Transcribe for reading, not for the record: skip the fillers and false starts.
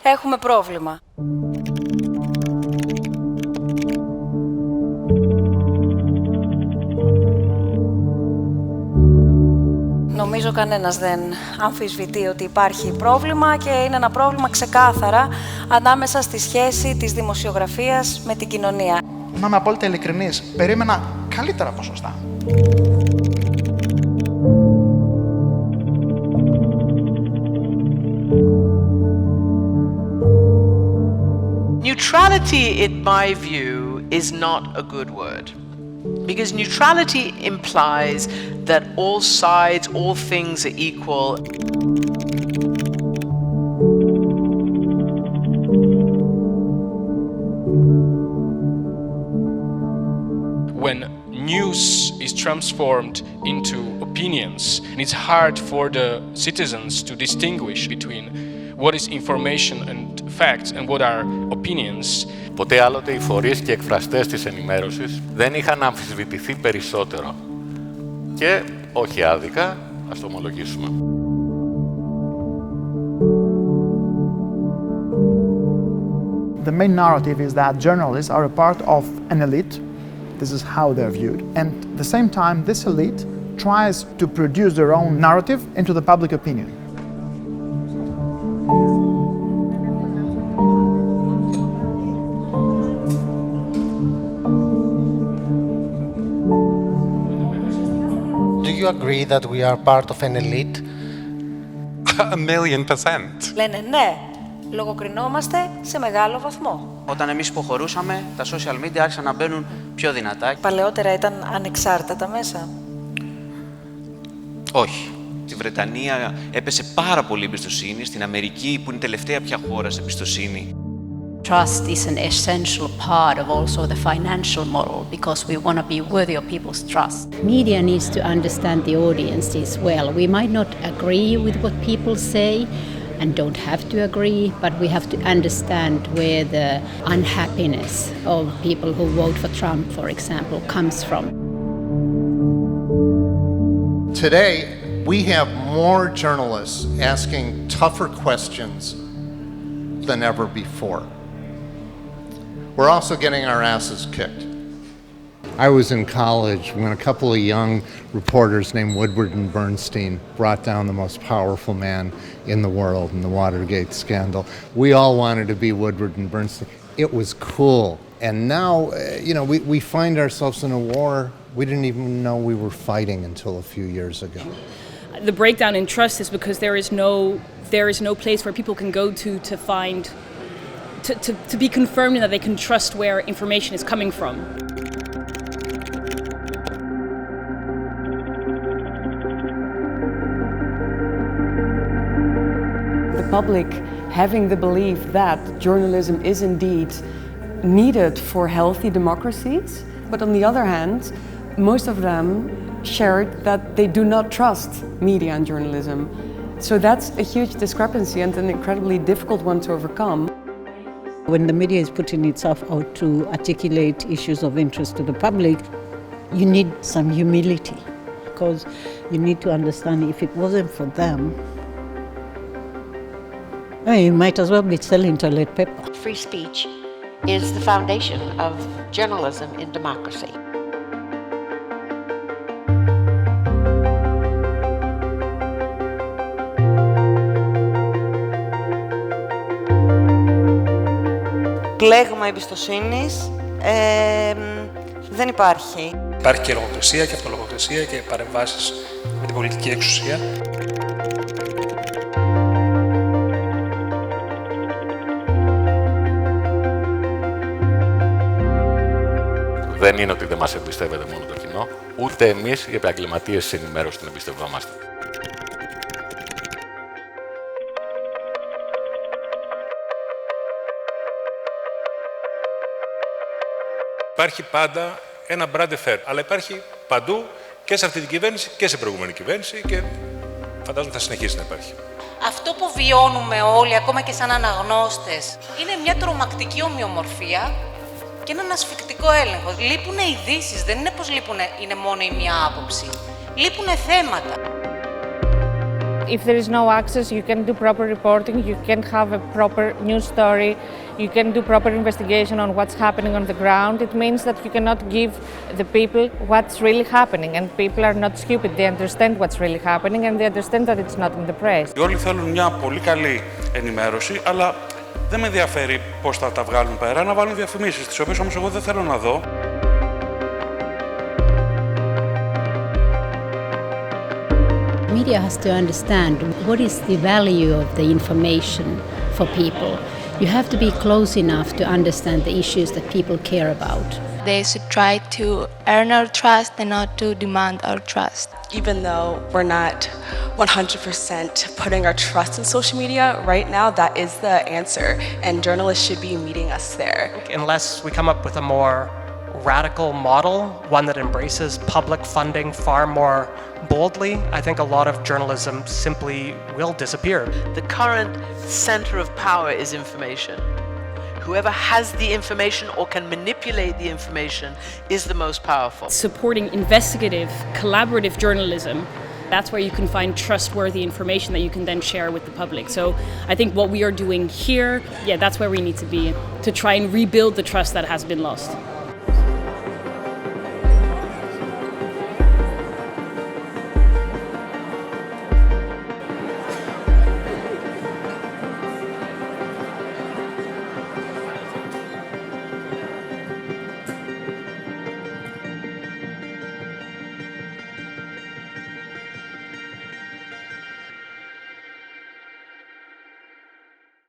έχουμε πρόβλημα. Νομίζω κανένας δεν αμφισβητεί ότι υπάρχει πρόβλημα και είναι ένα πρόβλημα ξεκάθαρα ανάμεσα στη σχέση της δημοσιογραφίας με την κοινωνία. Να είμαι απόλυτα ειλικρινής, περίμενα καλύτερα ποσοστά. Neutrality, in my view, is not a good word. Because neutrality implies that all sides, all things are equal. When news is transformed into opinions, and it's hard for the citizens to distinguish between what is information and facts and what are opinions. Ποτέ άλλοτε οι φορείς και εκφραστές της ενημέρωσης δεν είχαν αμφισβητηθεί περισσότερο. Και όχι άδικα, ας το ομολογήσουμε. The main narrative is that journalists are a part of an elite. This is how they're viewed. And at the same time, this elite tries to produce their own narrative into the public opinion. Do you agree that we are part of an elite? 1,000,000%. Λένε ναι, λογοκρινόμαστε σε μεγάλο βαθμό. Όταν εμείς υποχωρούσαμε, τα social media άρχισαν να μπαίνουν πιο δυνατά. Παλαιότερα ήταν ανεξάρτητα τα μέσα. Όχι. Στη Βρετανία έπεσε πάρα πολύ εμπιστοσύνη, στην Αμερική που είναι η τελευταία πια χώρα σε εμπιστοσύνη. Trust is an essential part of also the financial model because we want to be worthy of people's trust. Media needs to understand the audiences well. We might not agree with what people say and don't have to agree, but we have to understand where the unhappiness of people who vote for Trump, for example, comes from. Today, we have more journalists asking tougher questions than ever before. We're also getting our asses kicked. I was in college when a couple of young reporters named Woodward and Bernstein brought down the most powerful man in the world in the Watergate scandal. We all wanted to be Woodward and Bernstein. It was cool. And now, we find ourselves in a war we didn't even know we were fighting until a few years ago. The breakdown in trust is because there is no place where people can go to find to be confirmed that they can trust where information is coming from. The public having the belief that journalism is indeed needed for healthy democracies, but on the other hand, most of them shared that they do not trust media and journalism. So that's a huge discrepancy and an incredibly difficult one to overcome. When the media is putting itself out to articulate issues of interest to the public, you need some humility because you need to understand if it wasn't for them, you might as well be selling toilet paper. Free speech is the foundation of journalism in democracy. Πλέγμα εμπιστοσύνης δεν υπάρχει. Υπάρχει και λογοκρισία και αυτολογοκρισία και παρεμβάσεις με την πολιτική εξουσία. Δεν είναι ότι δεν μας εμπιστεύεται μόνο το κοινό, ούτε εμείς οι επαγγελματίες της ενημέρωσης την εμπιστευόμαστε. Υπάρχει πάντα ένα brand fair, αλλά υπάρχει παντού και σε αυτή την κυβέρνηση και σε προηγούμενη κυβέρνηση και φαντάζομαι θα συνεχίσει να υπάρχει. Αυτό που βιώνουμε όλοι, ακόμα και σαν αναγνώστες, είναι μια τρομακτική ομοιομορφία και έναν ασφικτικό έλεγχο. Λείπουνε ειδήσεις, δεν είναι πως είναι μόνο η μία άποψη. Λείπουνε θέματα. If there is no access, you can do proper reporting, you can have a proper news story, you can do proper investigation on what's happening on the ground. It means that you cannot give the people what's really happening, and people are not stupid. They understand what's really happening and they understand that it's not in the press. Όλοι θέλουν μια πολύ καλή ενημέρωση, αλλά δεν με ενδιαφέρει πώς θα τα βγάλουν πέρα, να βάλουν διαφημίσεις, τις οποίες όμως εγώ δεν θέλω να δω. Media has to understand what is the value of the information for people. You have to be close enough to understand the issues that people care about. They should try to earn our trust and not to demand our trust. Even though we're not 100% putting our trust in social media, right now that is the answer, and journalists should be meeting us there. Unless we come up with a more radical model, one that embraces public funding far more boldly, I think a lot of journalism simply will disappear. The current center of power is information. Whoever has the information or can manipulate the information is the most powerful. Supporting investigative, collaborative journalism, that's where you can find trustworthy information that you can then share with the public. So I think what we are doing here, that's where we need to be, to try and rebuild the trust that has been lost.